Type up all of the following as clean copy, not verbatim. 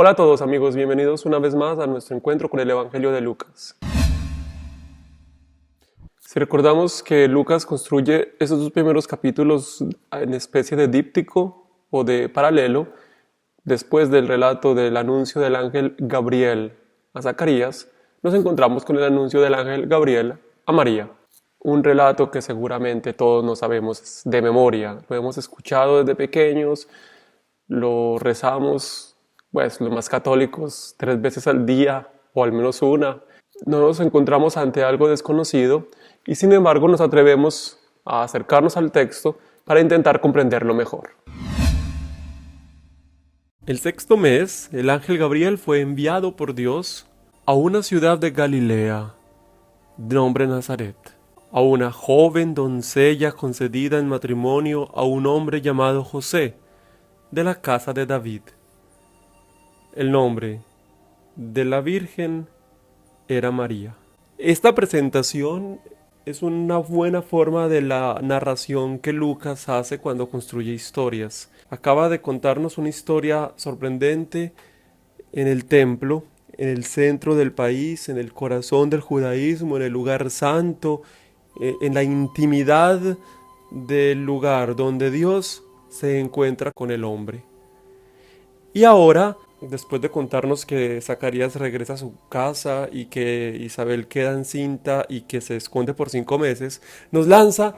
Hola a todos amigos, bienvenidos una vez más a nuestro encuentro con el Evangelio de Lucas. Si recordamos que Lucas construye esos dos primeros capítulos en especie de díptico o de paralelo, después del relato del anuncio del ángel Gabriel a Zacarías, nos encontramos con el anuncio del ángel Gabriel a María. Un relato que seguramente todos no sabemos de memoria, lo hemos escuchado desde pequeños, lo rezamos, pues los más católicos, 3 veces al día o al menos una. No nos encontramos ante algo desconocido y sin embargo nos atrevemos a acercarnos al texto para intentar comprenderlo mejor. El sexto mes, el ángel Gabriel fue enviado por Dios a una ciudad de Galilea, de nombre Nazaret, a una joven doncella concedida en matrimonio a un hombre llamado José, de la casa de David. El nombre de la Virgen era María. Esta presentación es una buena forma de la narración que Lucas hace cuando construye historias. Acaba de contarnos una historia sorprendente en el templo, en el centro del país, en el corazón del judaísmo, en el lugar santo, en la intimidad del lugar donde Dios se encuentra con el hombre. Y ahora, después de contarnos que Zacarías regresa a su casa y que Isabel queda encinta y que se esconde por 5 meses, nos lanza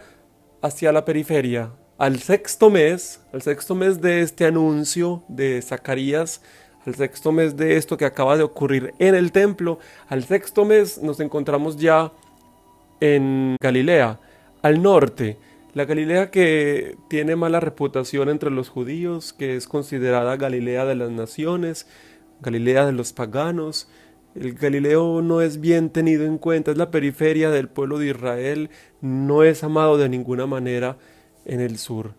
hacia la periferia, al sexto mes de este anuncio de Zacarías, al sexto mes de esto que acaba de ocurrir en el templo, al sexto mes nos encontramos ya en Galilea, al norte. La Galilea que tiene mala reputación entre los judíos, que es considerada Galilea de las naciones, Galilea de los paganos. El Galileo no es bien tenido en cuenta, es la periferia del pueblo de Israel, no es amado de ninguna manera en el sur.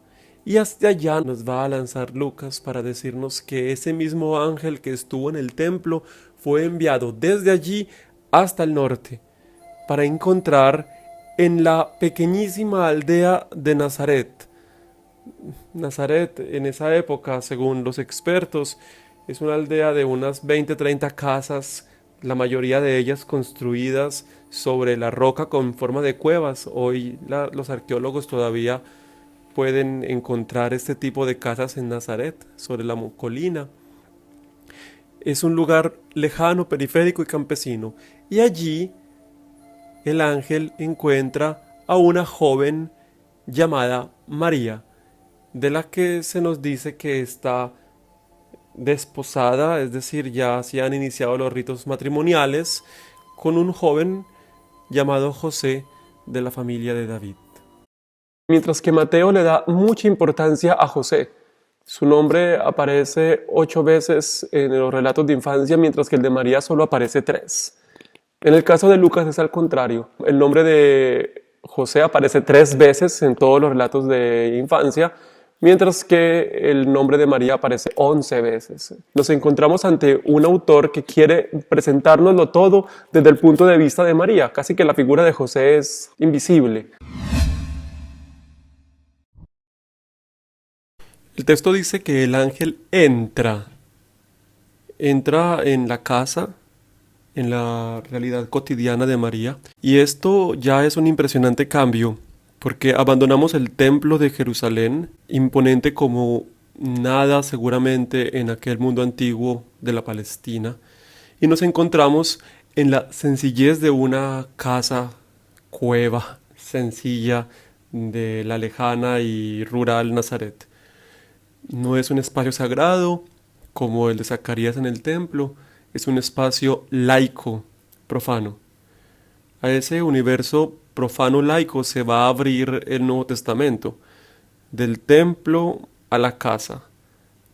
Y hasta allá nos va a lanzar Lucas para decirnos que ese mismo ángel que estuvo en el templo fue enviado desde allí hasta el norte, para encontrar en la pequeñísima aldea de Nazaret. Nazaret en esa época, según los expertos, es una aldea de unas 20-30 casas, la mayoría de ellas construidas sobre la roca con forma de cuevas. Hoy los arqueólogos todavía pueden encontrar este tipo de casas en Nazaret, sobre la colina. Es un lugar lejano, periférico y campesino. Y allí el ángel encuentra a una joven llamada María, de la que se nos dice que está desposada, es decir, ya se han iniciado los ritos matrimoniales, con un joven llamado José de la familia de David. Mientras que Mateo le da mucha importancia a José. Su nombre aparece 8 veces en los relatos de infancia, mientras que el de María solo aparece 3. En el caso de Lucas es al contrario. El nombre de José aparece 3 veces en todos los relatos de infancia, mientras que el nombre de María aparece 11 veces. Nos encontramos ante un autor que quiere presentárnoslo todo desde el punto de vista de María. Casi que la figura de José es invisible. El texto dice que el ángel entra en la casa, en la realidad cotidiana de María. Y esto ya es un impresionante cambio, porque abandonamos el templo de Jerusalén, imponente como nada seguramente en aquel mundo antiguo de la Palestina, y nos encontramos en la sencillez de una casa, cueva sencilla de la lejana y rural Nazaret. No es un espacio sagrado como el de Zacarías en el templo, es un espacio laico, profano. A ese universo profano laico se va a abrir el Nuevo Testamento, del templo a la casa,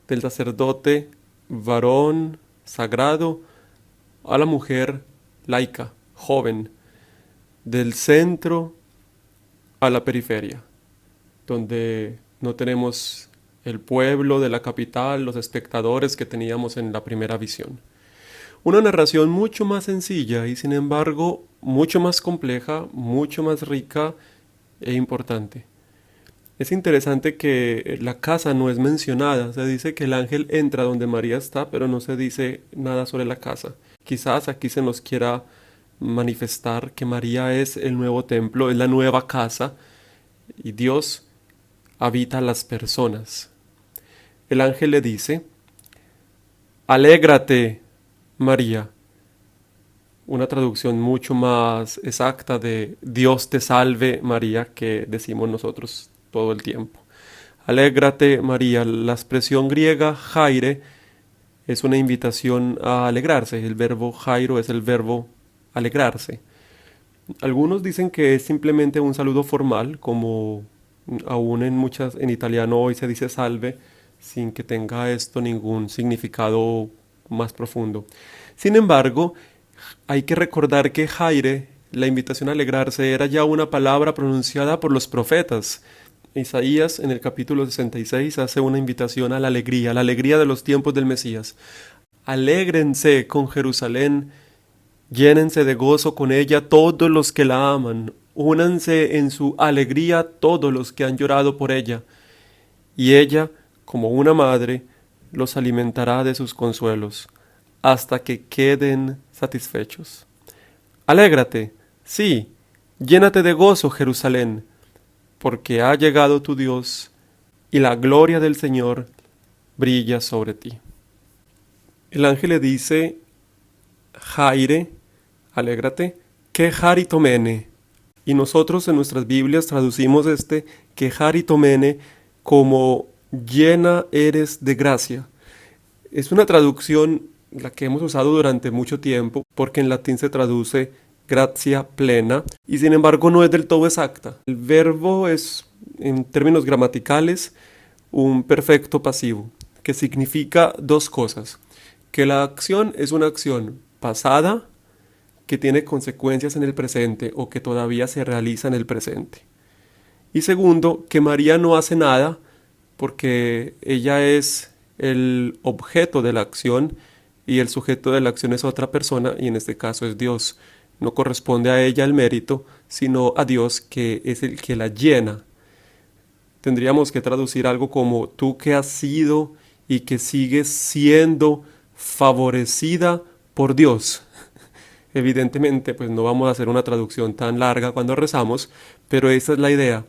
del sacerdote varón sagrado a la mujer laica, joven, del centro a la periferia, donde no tenemos el pueblo de la capital, los espectadores que teníamos en la primera visión. Una narración mucho más sencilla y sin embargo mucho más compleja, mucho más rica e importante. Es interesante que la casa no es mencionada. Se dice que el ángel entra donde María está, pero no se dice nada sobre la casa. Quizás aquí se nos quiera manifestar que María es el nuevo templo, es la nueva casa y Dios habita a las personas. El ángel le dice, alégrate, María. Una traducción mucho más exacta de Dios te salve, María, que decimos nosotros todo el tiempo. Alégrate, María. La expresión griega jaire es una invitación a alegrarse. El verbo jairo es el verbo alegrarse. Algunos dicen que es simplemente un saludo formal, como aún en italiano hoy se dice salve, sin que tenga esto ningún significado más profundo. Sin embargo, hay que recordar que Jaire, la invitación a alegrarse, era ya una palabra pronunciada por los profetas. Isaías en el capítulo 66 hace una invitación a la alegría de los tiempos del Mesías. Alégrense con Jerusalén, llénense de gozo con ella todos los que la aman, únanse en su alegría todos los que han llorado por ella, y ella, como una madre, los alimentará de sus consuelos, hasta que queden satisfechos. Alégrate, sí, llénate de gozo, Jerusalén, porque ha llegado tu Dios, y la gloria del Señor brilla sobre ti. El ángel le dice, Jaire, alégrate, que jaritomene. Y nosotros en nuestras Biblias traducimos que jaritomene como llena eres de gracia. Es una traducción la que hemos usado durante mucho tiempo, porque en latín se traduce gratia plena, y sin embargo no es del todo exacta. El verbo es, en términos gramaticales, un perfecto pasivo, que significa dos cosas. Que la acción es una acción pasada, que tiene consecuencias en el presente o que todavía se realiza en el presente. Y segundo, que María no hace nada porque ella es el objeto de la acción y el sujeto de la acción es otra persona y en este caso es Dios. No corresponde a ella el mérito, sino a Dios que es el que la llena. Tendríamos que traducir algo como tú que has sido y que sigues siendo favorecida por Dios. Evidentemente, pues no vamos a hacer una traducción tan larga cuando rezamos, pero esa es la idea.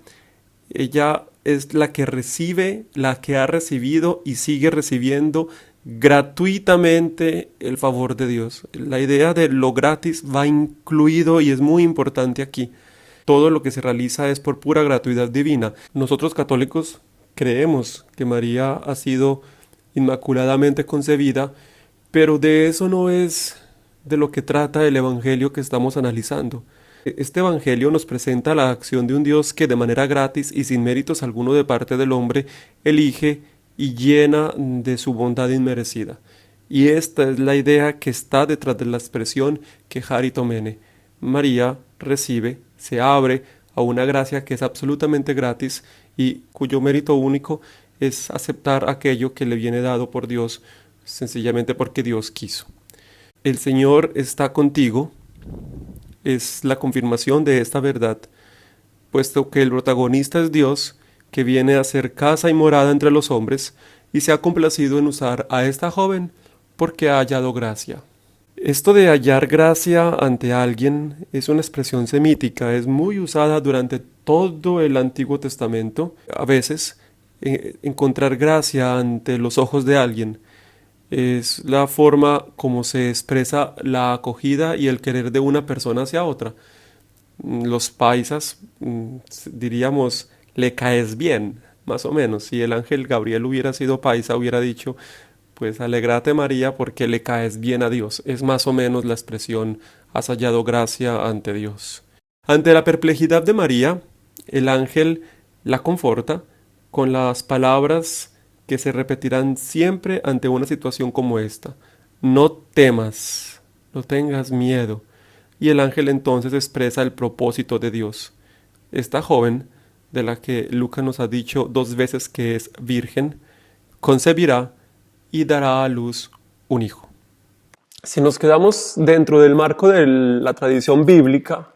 Ella es la que recibe, la que ha recibido y sigue recibiendo gratuitamente el favor de Dios. La idea de lo gratis va incluido y es muy importante aquí. Todo lo que se realiza es por pura gratuidad divina. Nosotros católicos creemos que María ha sido inmaculadamente concebida, pero de eso no es de lo que trata el Evangelio que estamos analizando. Este Evangelio nos presenta la acción de un Dios que de manera gratis y sin méritos alguno de parte del hombre elige y llena de su bondad inmerecida. Y esta es la idea que está detrás de la expresión que jaritomene. María recibe, se abre a una gracia que es absolutamente gratis y cuyo mérito único es aceptar aquello que le viene dado por Dios, sencillamente porque Dios quiso. El Señor está contigo es la confirmación de esta verdad, puesto que el protagonista es Dios, que viene a ser casa y morada entre los hombres, y se ha complacido en usar a esta joven porque ha hallado gracia. Esto de hallar gracia ante alguien es una expresión semítica, es muy usada durante todo el Antiguo Testamento. A veces, encontrar gracia ante los ojos de alguien es la forma como se expresa la acogida y el querer de una persona hacia otra. Los paisas, diríamos, le caes bien, más o menos. Si el ángel Gabriel hubiera sido paisa, hubiera dicho, pues alégrate María porque le caes bien a Dios. Es más o menos la expresión, has hallado gracia ante Dios. Ante la perplejidad de María, el ángel la conforta con las palabras que se repetirán siempre ante una situación como esta. No temas, no tengas miedo. Y el ángel entonces expresa el propósito de Dios. Esta joven, de la que Lucas nos ha dicho 2 veces que es virgen, concebirá y dará a luz un hijo. Si nos quedamos dentro del marco de la tradición bíblica,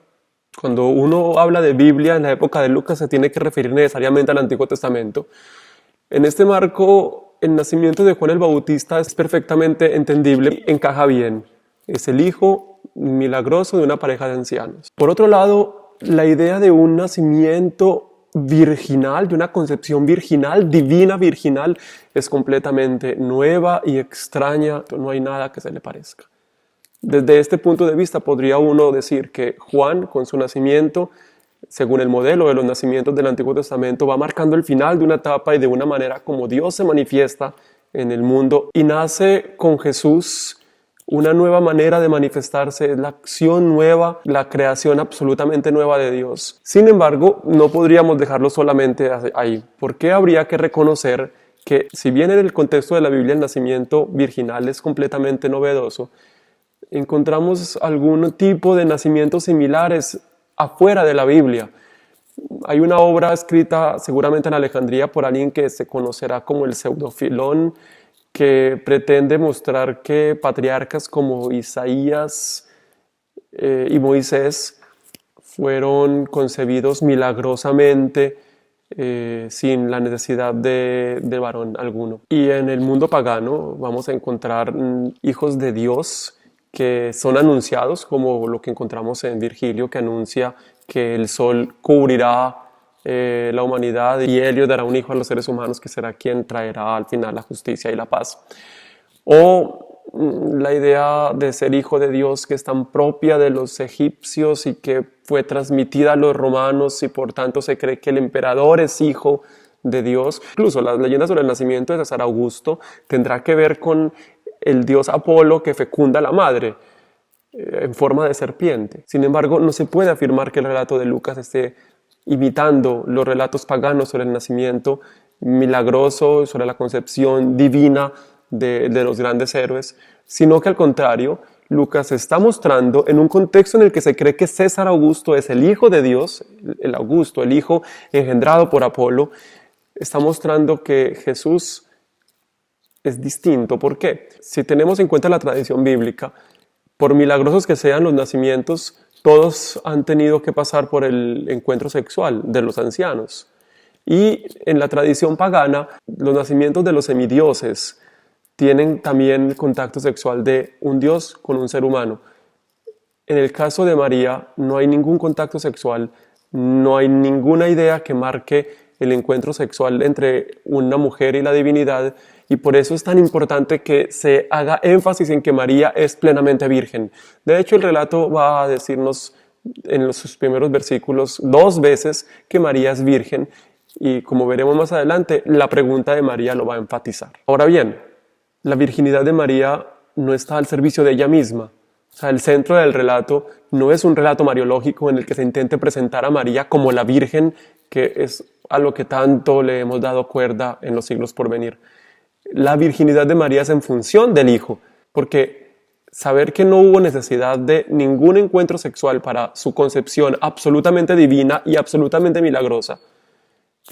Cuando uno habla de Biblia en la época de Lucas se tiene que referir necesariamente al Antiguo Testamento. En este marco, el nacimiento de Juan el Bautista es perfectamente entendible, encaja bien. Es el hijo milagroso de una pareja de ancianos. Por otro lado, la idea de un nacimiento virginal, de una concepción virginal, divina virginal, es completamente nueva y extraña. No hay nada que se le parezca. Desde este punto de vista podría uno decir que Juan, con su nacimiento, según el modelo de los nacimientos del Antiguo Testamento, va marcando el final de una etapa y de una manera como Dios se manifiesta en el mundo. Y nace con Jesús una nueva manera de manifestarse, la acción nueva, la creación absolutamente nueva de Dios. Sin embargo, no podríamos dejarlo solamente ahí. ¿Por qué habría que reconocer que, si bien en el contexto de la Biblia el nacimiento virginal es completamente novedoso, encontramos algún tipo de nacimientos similares afuera de la Biblia? Hay una obra escrita seguramente en Alejandría por alguien que se conocerá como el Pseudofilón, que pretende mostrar que patriarcas como Isaías y Moisés fueron concebidos milagrosamente sin la necesidad de varón alguno. Y en el mundo pagano vamos a encontrar hijos de Dios que son anunciados, como lo que encontramos en Virgilio, que anuncia que el sol cubrirá la humanidad y Helio dará un hijo a los seres humanos que será quien traerá al final la justicia y la paz. O la idea de ser hijo de Dios, que es tan propia de los egipcios y que fue transmitida a los romanos, y por tanto se cree que el emperador es hijo de Dios. Incluso las leyendas sobre el nacimiento de César Augusto tendrá que ver con el dios Apolo que fecunda a la madre en forma de serpiente. Sin embargo, no se puede afirmar que el relato de Lucas esté imitando los relatos paganos sobre el nacimiento milagroso, sobre la concepción divina de los grandes héroes, sino que al contrario, Lucas está mostrando en un contexto en el que se cree que César Augusto es el hijo de Dios, el Augusto, el hijo engendrado por Apolo, está mostrando que Jesús es distinto. ¿Por qué? Si tenemos en cuenta la tradición bíblica, por milagrosos que sean los nacimientos, todos han tenido que pasar por el encuentro sexual de los ancianos. Y en la tradición pagana, los nacimientos de los semidioses tienen también contacto sexual de un dios con un ser humano. En el caso de María, no hay ningún contacto sexual, no hay ninguna idea que marque el encuentro sexual entre una mujer y la divinidad, y por eso es tan importante que se haga énfasis en que María es plenamente virgen. De hecho, el relato va a decirnos en sus primeros versículos 2 veces que María es virgen, y como veremos más adelante, la pregunta de María lo va a enfatizar. Ahora bien, la virginidad de María no está al servicio de ella misma. O sea, el centro del relato no es un relato mariológico en el que se intente presentar a María como la Virgen, que es a lo que tanto le hemos dado cuerda en los siglos por venir. La virginidad de María es en función del Hijo, porque saber que no hubo necesidad de ningún encuentro sexual para su concepción absolutamente divina y absolutamente milagrosa,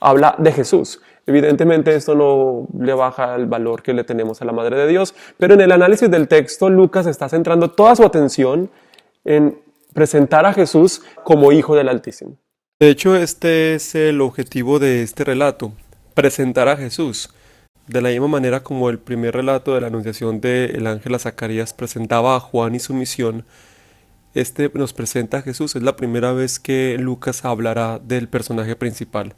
habla de Jesús. Evidentemente esto no le baja el valor que le tenemos a la Madre de Dios, pero en el análisis del texto Lucas está centrando toda su atención en presentar a Jesús como Hijo del Altísimo. De hecho, este es el objetivo de este relato, presentar a Jesús. De la misma manera como el primer relato de la anunciación del ángel a Zacarías presentaba a Juan y su misión, este nos presenta a Jesús. Es la primera vez que Lucas hablará del personaje principal.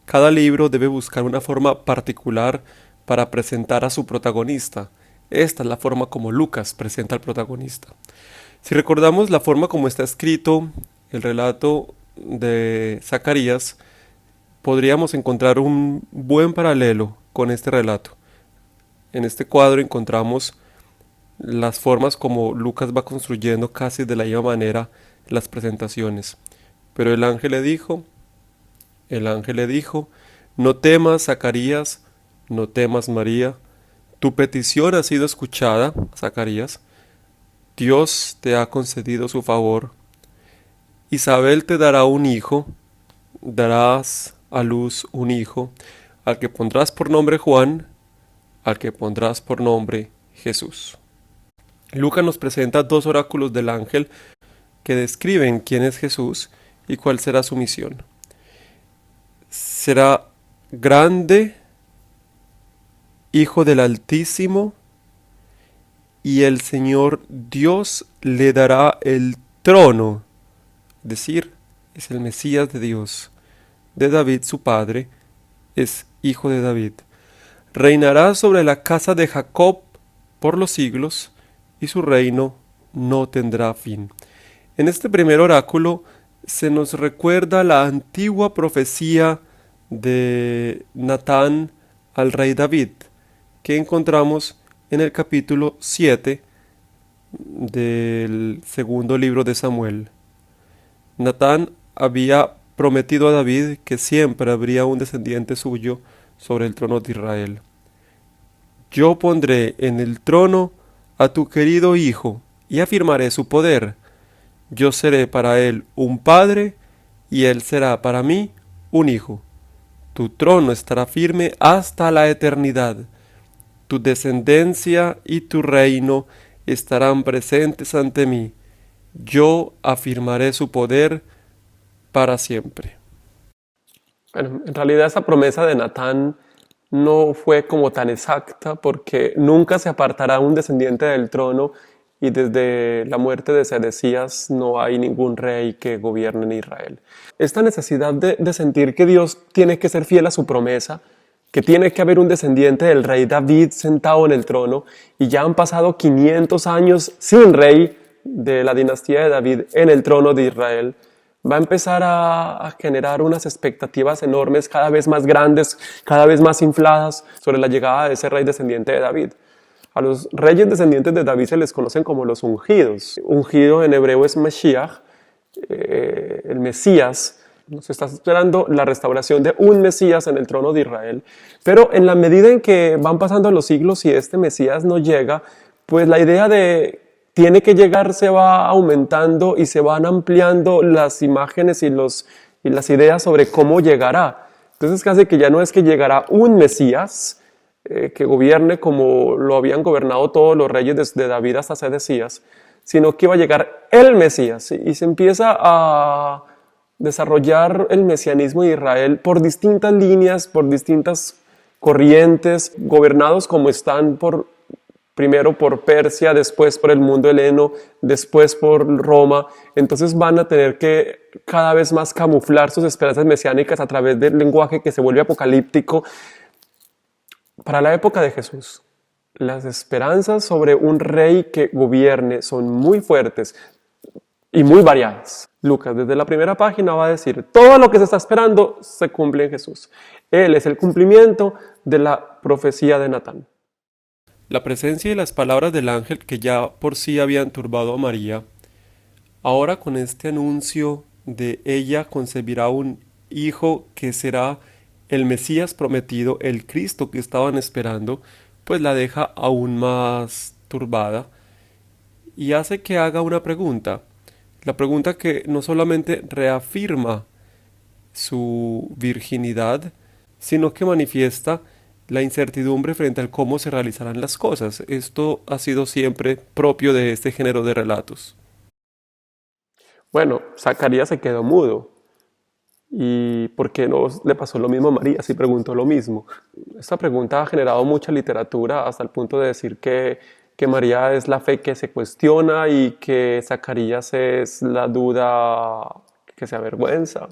Cada libro debe buscar una forma particular para presentar a su protagonista. Esta es la forma como Lucas presenta al protagonista. Si recordamos la forma como está escrito el relato de Zacarías, podríamos encontrar un buen paralelo con este relato. En este cuadro encontramos las formas como Lucas va construyendo casi de la misma manera las presentaciones. Pero el ángel le dijo, no temas, Zacarías, no temas, María, tu petición ha sido escuchada, Zacarías, Dios te ha concedido su favor, Isabel te dará un hijo, darás a luz un hijo, al que pondrás por nombre Juan, al que pondrás por nombre Jesús. Lucas nos presenta 2 oráculos del ángel que describen quién es Jesús y cuál será su misión. Será grande, Hijo del Altísimo, y el Señor Dios le dará el trono, es decir, es el Mesías de Dios, de David su padre, es hijo de David. Reinará sobre la casa de Jacob por los siglos, y su reino no tendrá fin. En este primer oráculo se nos recuerda la antigua profecía de Natán al rey David, que encontramos en el capítulo 7 del segundo libro de Samuel. Natán había prometido a David que siempre habría un descendiente suyo sobre el trono de Israel. Yo pondré en el trono a tu querido hijo y afirmaré su poder. Yo seré para él un padre y él será para mí un hijo. Tu trono estará firme hasta la eternidad. Tu descendencia y tu reino estarán presentes ante mí. Yo afirmaré su poder para siempre. Bueno, en realidad esa promesa de Natán no fue como tan exacta, porque nunca se apartará un descendiente del trono, y desde la muerte de Sedecías no hay ningún rey que gobierne en Israel. Esta necesidad de sentir que Dios tiene que ser fiel a su promesa, que tiene que haber un descendiente del rey David sentado en el trono, y ya han pasado 500 años sin rey de la dinastía de David en el trono de Israel, va a empezar a generar unas expectativas enormes, cada vez más grandes, cada vez más infladas, sobre la llegada de ese rey descendiente de David. A los reyes descendientes de David se les conocen como los ungidos. Ungido en hebreo es Mashiach, el Mesías. Nos está esperando la restauración de un Mesías en el trono de Israel. Pero en la medida en que van pasando los siglos y este Mesías no llega, pues la idea de tiene que llegar se va aumentando y se van ampliando las imágenes y las ideas sobre cómo llegará. Entonces casi que ya no es que llegará un Mesías que gobierne como lo habían gobernado todos los reyes desde David hasta Sedecías, sino que iba a llegar el Mesías, y se empieza a desarrollar el mesianismo de Israel por distintas líneas, por distintas corrientes, gobernados como están primero por Persia, después por el mundo heleno, después por Roma. Entonces van a tener que cada vez más camuflar sus esperanzas mesiánicas a través del lenguaje que se vuelve apocalíptico. Para la época de Jesús, las esperanzas sobre un rey que gobierne son muy fuertes y muy variadas. Lucas desde la primera página va a decir: todo lo que se está esperando se cumple en Jesús. Él es el cumplimiento de la profecía de Natán. La presencia y las palabras del ángel, que ya por sí habían turbado a María, ahora con este anuncio de ella concebirá un hijo que será el Mesías prometido, el Cristo que estaban esperando, pues la deja aún más turbada y hace que haga una pregunta. La pregunta que no solamente reafirma su virginidad, sino que manifiesta la incertidumbre frente al cómo se realizarán las cosas. Esto ha sido siempre propio de este género de relatos. Bueno, Zacarías se quedó mudo. ¿Y por qué no le pasó lo mismo a María si preguntó lo mismo? Esta pregunta ha generado mucha literatura hasta el punto de decir que María es la fe que se cuestiona y que Zacarías es la duda que se avergüenza.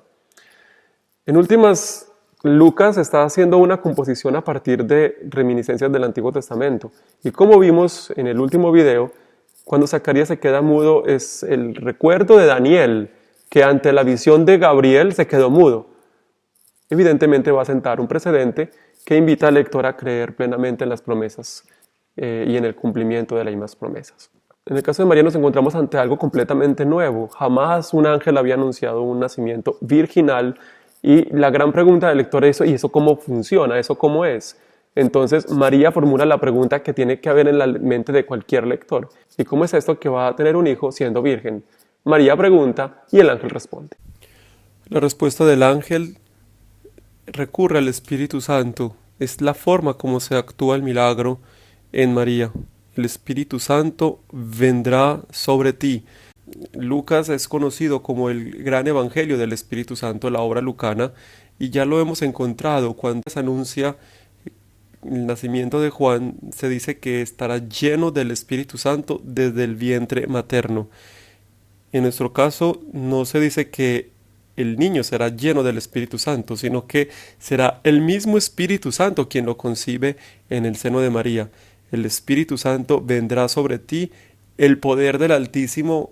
En últimas, Lucas está haciendo una composición a partir de reminiscencias del Antiguo Testamento. Y como vimos en el último video, cuando Zacarías se queda mudo es el recuerdo de Daniel, que ante la visión de Gabriel se quedó mudo. Evidentemente va a sentar un precedente que invita al lector a creer plenamente en las promesas y en el cumplimiento de las mismas promesas. En el caso de María nos encontramos ante algo completamente nuevo. Jamás un ángel había anunciado un nacimiento virginal, y la gran pregunta del lector es: ¿y eso cómo funciona? ¿Eso cómo es? Entonces María formula la pregunta que tiene que haber en la mente de cualquier lector: ¿y cómo es esto que va a tener un hijo siendo virgen? María pregunta y el ángel responde. La respuesta del ángel recurre al Espíritu Santo. Es la forma como se actúa el milagro en María. El Espíritu Santo vendrá sobre ti. Lucas es conocido como el gran evangelio del Espíritu Santo, la obra lucana, y ya lo hemos encontrado cuando se anuncia el nacimiento de Juan, se dice que estará lleno del Espíritu Santo desde el vientre materno. En nuestro caso no se dice que el niño será lleno del Espíritu Santo, sino que será el mismo Espíritu Santo quien lo concibe en el seno de María. El Espíritu Santo vendrá sobre ti, el poder del Altísimo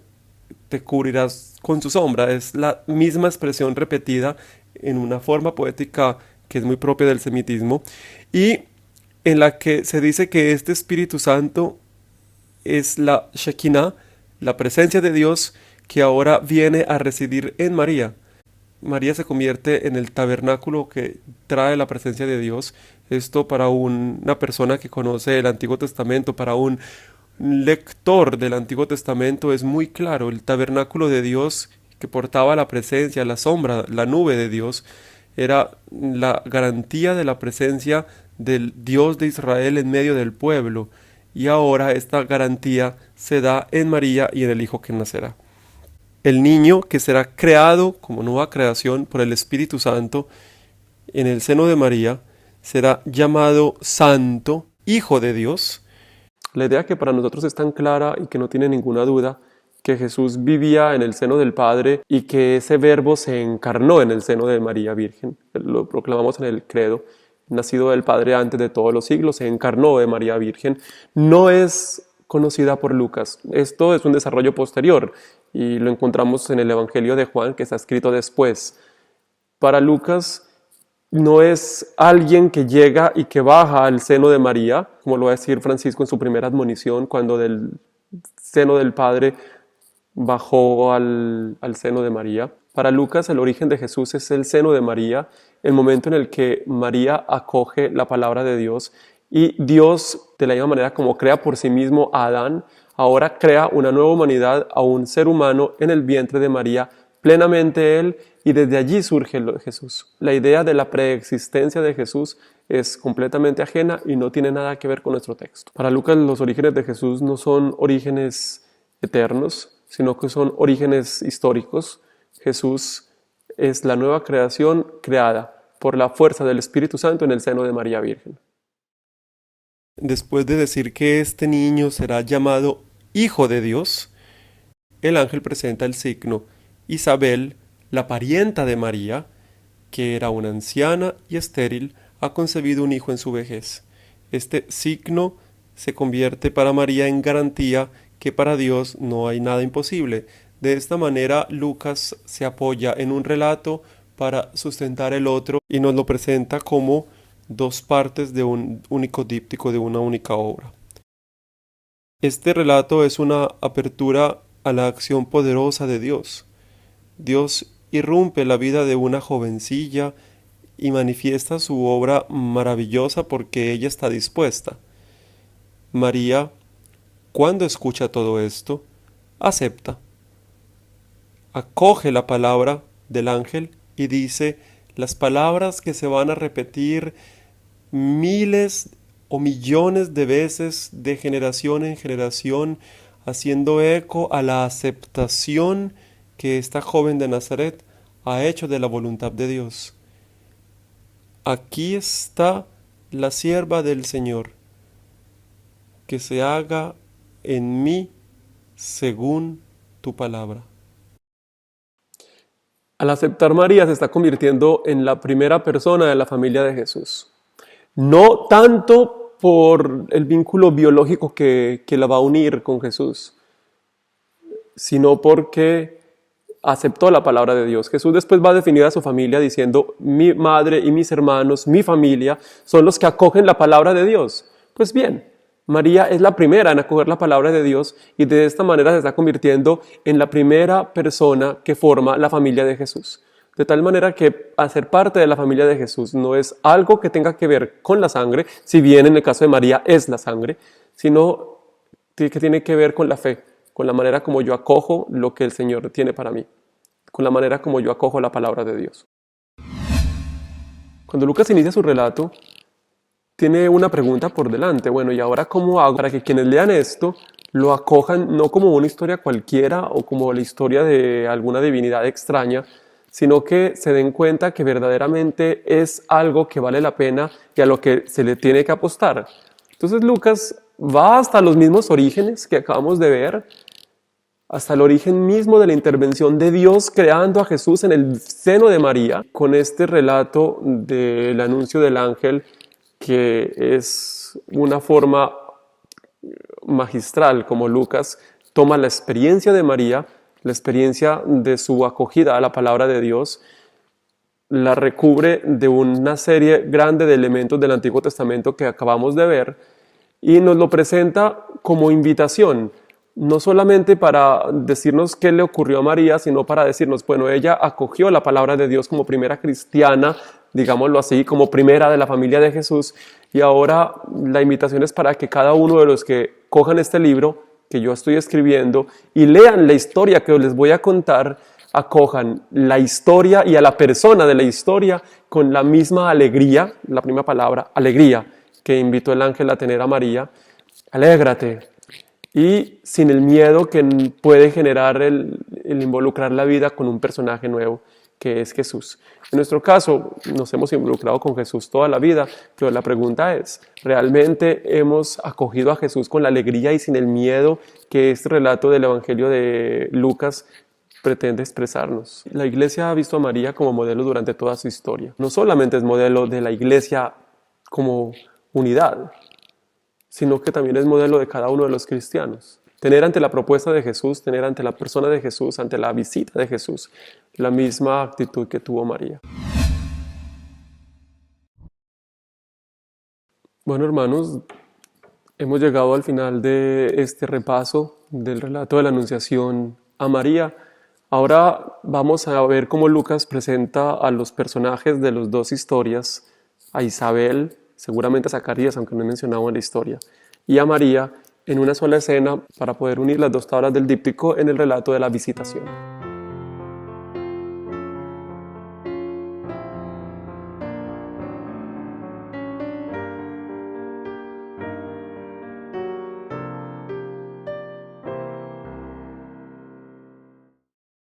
te cubrirás con su sombra. Es la misma expresión repetida en una forma poética que es muy propia del semitismo y en la que se dice que este Espíritu Santo es la Shekinah, la presencia de Dios que ahora viene a residir en María. María se convierte en el tabernáculo que trae la presencia de Dios. Esto para una persona que conoce el Antiguo Testamento, para un lector del Antiguo Testamento es muy claro. El tabernáculo de Dios que portaba la presencia, la sombra, la nube de Dios, era la garantía de la presencia del Dios de Israel en medio del pueblo. Y ahora esta garantía se da en María y en el Hijo que nacerá. El niño que será creado como nueva creación por el Espíritu Santo en el seno de María será llamado Santo, Hijo de Dios. La idea que para nosotros es tan clara y que no tiene ninguna duda, que Jesús vivía en el seno del Padre y que ese verbo se encarnó en el seno de María Virgen. Lo proclamamos en el credo. Nacido del Padre antes de todos los siglos, se encarnó de María Virgen. No es conocida por Lucas. Esto es un desarrollo posterior y lo encontramos en el Evangelio de Juan, que está escrito después. Para Lucas no es alguien que llega y que baja al seno de María, como lo va a decir Francisco en su primera admonición, cuando del seno del Padre bajó al seno de María. Para Lucas el origen de Jesús es el seno de María, el momento en el que María acoge la palabra de Dios y Dios, de la misma manera como crea por sí mismo a Adán, ahora crea una nueva humanidad, a un ser humano en el vientre de María, plenamente Él, y desde allí surge Jesús. La idea de la preexistencia de Jesús es completamente ajena y no tiene nada que ver con nuestro texto. Para Lucas los orígenes de Jesús no son orígenes eternos, sino que son orígenes históricos. Jesús es la nueva creación creada por la fuerza del Espíritu Santo en el seno de María Virgen. Después de decir que este niño será llamado Hijo de Dios, el ángel presenta el signo. Isabel, la parienta de María, que era una anciana y estéril, ha concebido un hijo en su vejez. Este signo se convierte para María en garantía que para Dios no hay nada imposible. De esta manera, Lucas se apoya en un relato para sustentar el otro y nos lo presenta como dos partes de un único díptico, de una única obra. Este relato es una apertura a la acción poderosa de Dios. Dios irrumpe la vida de una jovencilla y manifiesta su obra maravillosa porque ella está dispuesta. María, cuando escucha todo esto, acepta, acoge la palabra del ángel y dice las palabras que se van a repetir miles o millones de veces de generación en generación, haciendo eco a la aceptación que esta joven de Nazaret ha hecho de la voluntad de Dios. Aquí está la sierva del Señor, que se haga en mí según tu palabra. Al aceptar María se está convirtiendo en la primera persona de la familia de Jesús. No tanto por el vínculo biológico que la va a unir con Jesús, sino porque aceptó la palabra de Dios. Jesús después va a definir a su familia diciendo, mi madre y mis hermanos, mi familia, son los que acogen la palabra de Dios. Pues bien, María es la primera en acoger la palabra de Dios y de esta manera se está convirtiendo en la primera persona que forma la familia de Jesús. De tal manera que hacer parte de la familia de Jesús no es algo que tenga que ver con la sangre, si bien en el caso de María es la sangre, sino que tiene que ver con la fe, con la manera como yo acojo lo que el Señor tiene para mí, con la manera como yo acojo la palabra de Dios. Cuando Lucas inicia su relato, tiene una pregunta por delante. Bueno, ¿y ahora cómo hago para que quienes lean esto lo acojan no como una historia cualquiera o como la historia de alguna divinidad extraña, sino que se den cuenta que verdaderamente es algo que vale la pena y a lo que se le tiene que apostar. Entonces Lucas va hasta los mismos orígenes que acabamos de ver, hasta el origen mismo de la intervención de Dios creando a Jesús en el seno de María, con este relato del anuncio del ángel, que es una forma magistral como Lucas toma la experiencia de María, la experiencia de su acogida a la palabra de Dios, la recubre de una serie grande de elementos del Antiguo Testamento que acabamos de ver y nos lo presenta como invitación, no solamente para decirnos qué le ocurrió a María, sino para decirnos, bueno, ella acogió la palabra de Dios como primera cristiana, digámoslo así, como primera de la familia de Jesús, y ahora la invitación es para que cada uno de los que cojan este libro que yo estoy escribiendo y lean la historia que les voy a contar, acojan la historia y a la persona de la historia con la misma alegría, la primera palabra, alegría, que invitó el ángel a tener a María. Alégrate. Y sin el miedo que puede generar el involucrar la vida con un personaje nuevo, que es Jesús. En nuestro caso, nos hemos involucrado con Jesús toda la vida, pero la pregunta es, ¿realmente hemos acogido a Jesús con la alegría y sin el miedo que este relato del Evangelio de Lucas pretende expresarnos? La Iglesia ha visto a María como modelo durante toda su historia. No solamente es modelo de la Iglesia como unidad, sino que también es modelo de cada uno de los cristianos. Tener ante la propuesta de Jesús, tener ante la persona de Jesús, ante la visita de Jesús, la misma actitud que tuvo María. Bueno, hermanos, hemos llegado al final de este repaso del relato de la Anunciación a María. Ahora vamos a ver cómo Lucas presenta a los personajes de las dos historias, a Isabel, seguramente a Zacarías, aunque no he mencionado en la historia, y a María en una sola escena para poder unir las dos tablas del díptico en el relato de la visitación.